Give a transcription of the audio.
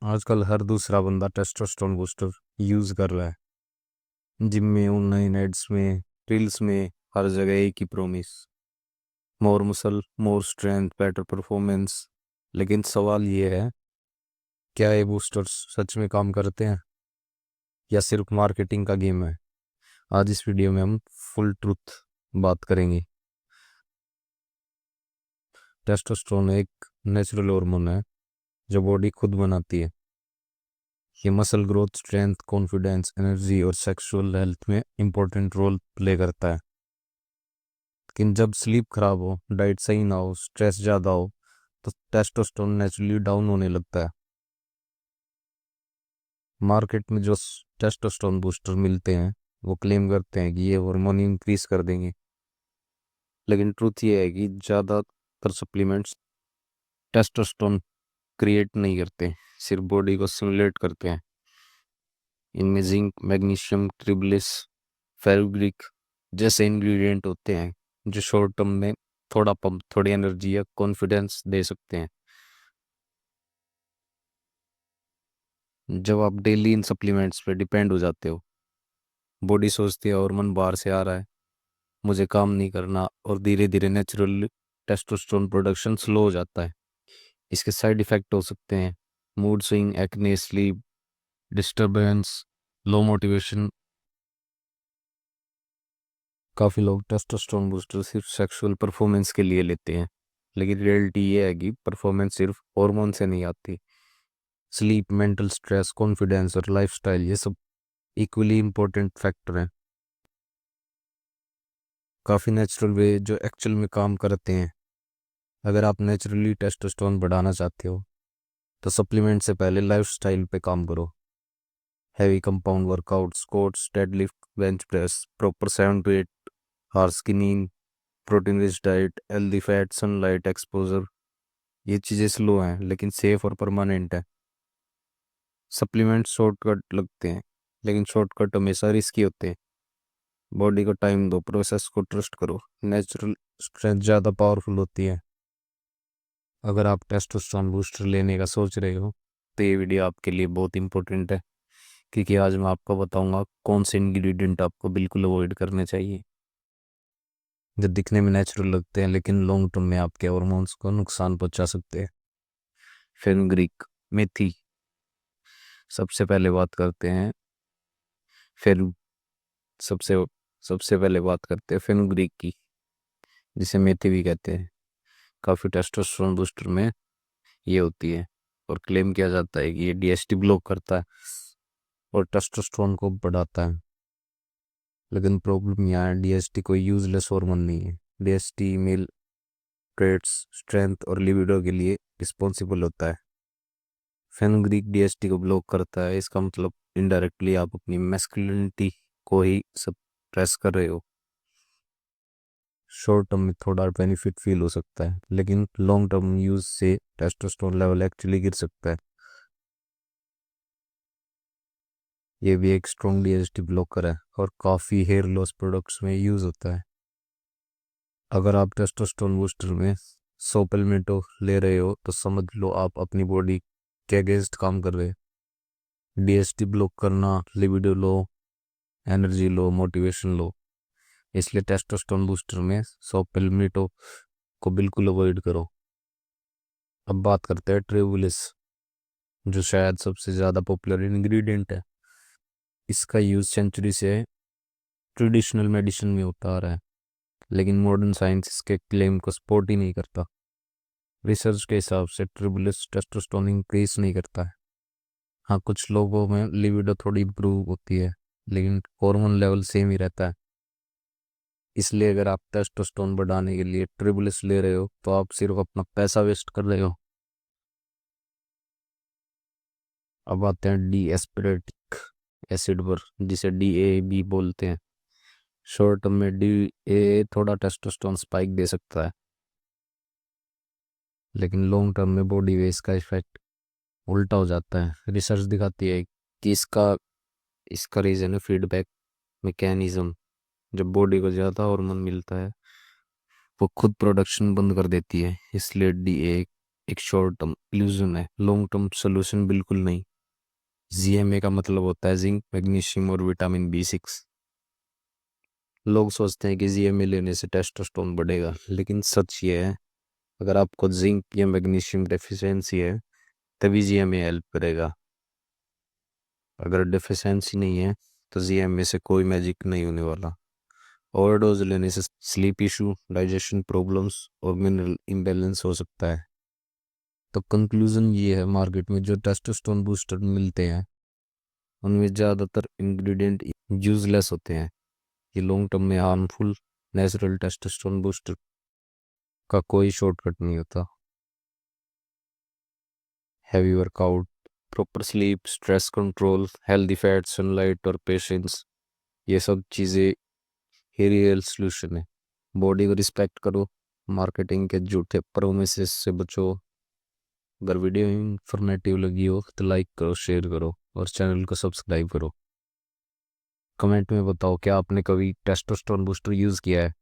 आजकल हर दूसरा बंदा टेस्टोस्टेरोन बूस्टर यूज कर रहा है। जिम में, ऑनलाइन एड्स में, रील्स में, हर जगह एक ही promise: more muscle, more strength, better performance. लेकिन सवाल ये है, क्या ये बूस्टर्स सच में काम करते हैं या सिर्फ मार्केटिंग का गेम है? आज इस वीडियो में हम फुल ट्रुथ बात करेंगे। टेस्टोस्टेरोन एक नेचुरल हार्मोन है जो बॉडी खुद बनाती है। ये muscle growth, strength, confidence, energy और सेक्सुअल हेल्थ में इंपॉर्टेंट रोल प्ले करता है। लेकिन जब स्लीप खराब हो, डाइट सही ना हो, स्ट्रेस ज़्यादा हो, तो टेस्टोस्टेरोन नेचुरली डाउन होने लगता है। मार्केट में जो टेस्टोस्टेरोन बूस्टर मिलते हैं वो क्लेम करते हैं कि ये हार्मोन इंक्रीज कर देंगे, लेकिन ट्रूथ ये है कि ज़्यादातर सप्लीमेंट्स टेस्टोस्टेरोन क्रिएट नहीं करते, सिर्फ बॉडी को सिमुलेट करते हैं। इनमें जिंक, मैग्नीशियम, ट्रिबलिस, फेनुग्रीक जैसे इंग्रेडिएंट होते हैं जो शॉर्ट टर्म में थोड़ा पंप, थोड़ी एनर्जी या कॉन्फिडेंस दे सकते हैं। जब आप डेली इन सप्लीमेंट्स पे डिपेंड हो जाते हो, बॉडी सोचती है और मन बाहर से आ रहा है, मुझे काम नहीं करना, और धीरे धीरे नेचुरल टेस्टोस्टेरोन प्रोडक्शन स्लो हो जाता है। इसके साइड इफेक्ट हो सकते हैं: mood swing, acne, sleep disturbance, low motivation. काफ़ी लोग टेस्टोस्टेरोन बूस्टर सिर्फ सेक्सुअल परफॉर्मेंस के लिए लेते हैं, लेकिन रियलिटी ये है कि परफॉर्मेंस सिर्फ हार्मोन से नहीं आती। स्लीप, मेंटल स्ट्रेस, कॉन्फिडेंस और लाइफस्टाइल, ये सब इक्वली इम्पोर्टेंट फैक्टर हैं। काफ़ी नेचुरल वे जो एक्चुअल में काम करते हैं। अगर आप नेचुरली टेस्टोस्टेरोन बढ़ाना चाहते हो तो सप्लीमेंट से पहले लाइफस्टाइल पे काम करो। Heavy compound workout, squats, deadlift, bench press, proper 7 to 8 hours की नींद, protein rich diet, healthy fat, sunlight exposure. ये चीज़ें स्लो हैं लेकिन सेफ और परमानेंट है। सप्लीमेंट शॉर्टकट लगते हैं, लेकिन शॉर्टकट हमेशा रिस्की होते हैं। बॉडी को टाइम दो, प्रोसेस को ट्रस्ट करो। नेचुरल स्ट्रेंथ ज़्यादा पावरफुल होती है। अगर आप टेस्टोस्टेरोन बूस्टर लेने का सोच रहे हो तो ये वीडियो आपके लिए बहुत इंपॉर्टेंट है, क्योंकि आज मैं आपको बताऊंगा कौन से इंग्रेडिएंट आपको बिल्कुल अवॉइड करने चाहिए, जो दिखने में नेचुरल लगते हैं लेकिन लॉन्ग टर्म में आपके हार्मोन्स को नुकसान पहुंचा सकते हैं। फेनुग्रीक, मेथी। सबसे पहले बात करते हैं फिर सबसे सबसे पहले बात करते हैं फेनुग्रीक की, जिसे मेथी भी कहते हैं। काफ़ी टेस्टोस्टेरोन बूस्टर में ये होती है और क्लेम किया जाता है कि ये डीएसटी ब्लॉक करता है और टेस्टोस्टेरोन को बढ़ाता है। लेकिन प्रॉब्लम यहाँ है, डीएसटी कोई यूजलेस हार्मोन नहीं है। डीएसटी मेल ट्रेट्स, स्ट्रेंथ और लिबिडो के लिए रिस्पॉन्सिबल होता है। फेनुग्रीक डीएसटी को ब्लॉक करता है, इसका मतलब इनडायरेक्टली आप अपनी मैस्कुलिनिटी को ही सप्रेस कर रहे हो। शॉर्ट टर्म में थोड़ा बेनिफिट फील हो सकता है, लेकिन लॉन्ग टर्म यूज से टेस्टोस्टेरोन लेवल एक्चुअली गिर सकता है। ये भी एक स्ट्रॉन्ग डीएसटी ब्लॉकर है और काफ़ी हेयर लॉस प्रोडक्ट्स में यूज होता है। अगर आप टेस्टोस्टेरोन बूस्टर में सोपेलमेटो ले रहे हो तो समझ लो आप अपनी बॉडी के अगेंस्ट काम कर रहे हैं। डीएसटी ब्लॉक करना लिबिडो लो, एनर्जी लो, मोटिवेशन लो। इसलिए टेस्टोस्टेरोन बूस्टर में सोपेलमेटो को बिल्कुल अवॉइड करो। अब बात करते हैं ट्रेवुलिस, जो शायद सबसे ज़्यादा पॉपुलर इंग्रेडिएंट है। इसका यूज़ सेंचुरी से ट्रेडिशनल मेडिसिन में होता आ रहा है, लेकिन मॉडर्न साइंस इसके क्लेम को सपोर्ट ही नहीं करता। रिसर्च के हिसाब से ट्रिबुलिस टेस्टोस्टेरोन इंक्रीज नहीं करता है। हाँ, कुछ लोगों में लिबिडो थोड़ी इम्प्रूव होती है, लेकिन हार्मोन लेवल सेम ही रहता है। इसलिए अगर आप टेस्टोस्टेरोन बढ़ाने के लिए ट्रिबुलिस ले रहे हो तो आप सिर्फ अपना पैसा वेस्ट कर रहे हो। अब आते हैं डी एस्पिरेटिक एसिड पर, जिसे डीए भी बोलते हैं। शॉर्ट टर्म में डीए थोड़ा टेस्टोस्टेरोन स्पाइक दे सकता है, लेकिन लॉन्ग टर्म में बॉडी में इसका इफेक्ट उल्टा हो जाता है। रिसर्च दिखाती है कि इसका इसका रीज़न है फीडबैक मैकेनिज्म। जब बॉडी को ज़्यादा हार्मोन मिलता है, वो खुद प्रोडक्शन बंद कर देती है, इसलिए डीए एक शॉर्ट टर्म इल्यूजन है, लॉन्ग टर्म सोल्यूशन बिल्कुल नहीं। जीएमए का मतलब होता है जिंक, मैग्नीशियम और विटामिन बी 6। लोग सोचते हैं कि जीएमए लेने से टेस्टोस्टेरोन बढ़ेगा, लेकिन सच ये है, अगर आपको जिंक या मैग्नीशियम डेफिशिएंसी है तभी जीएमए हेल्प करेगा। अगर डेफिशिएंसी नहीं है तो जीएमए से कोई मैजिक नहीं होने वाला। ओवरडोज लेने से स्लीप इशू, डाइजेशन प्रॉब्लम्स और मिनरल इम्बैलेंस हो सकता है। तो कंक्लूजन ये है, मार्केट में जो टेस्टोस्टेरोन बूस्टर मिलते हैं उनमें ज़्यादातर इंग्रेडिएंट यूजलेस होते हैं। ये लॉन्ग टर्म में हार्मफुल। नेचुरल टेस्टोस्टेरोन बूस्टर का कोई शॉर्टकट नहीं होता। Heavy workout, proper sleep, stress control, healthy fat, sunlight और पेशेंस, ये सब चीज़ें ही रियल सोल्यूशन है। बॉडी को रिस्पेक्ट करो, मार्केटिंग के झूठे प्रोमिसेस से बचो। अगर वीडियो इंफॉर्मेटिव लगी हो तो लाइक करो, शेयर करो और चैनल को सब्सक्राइब करो। कमेंट में बताओ क्या आपने कभी टेस्टोस्टेरोन बूस्टर यूज़ किया है।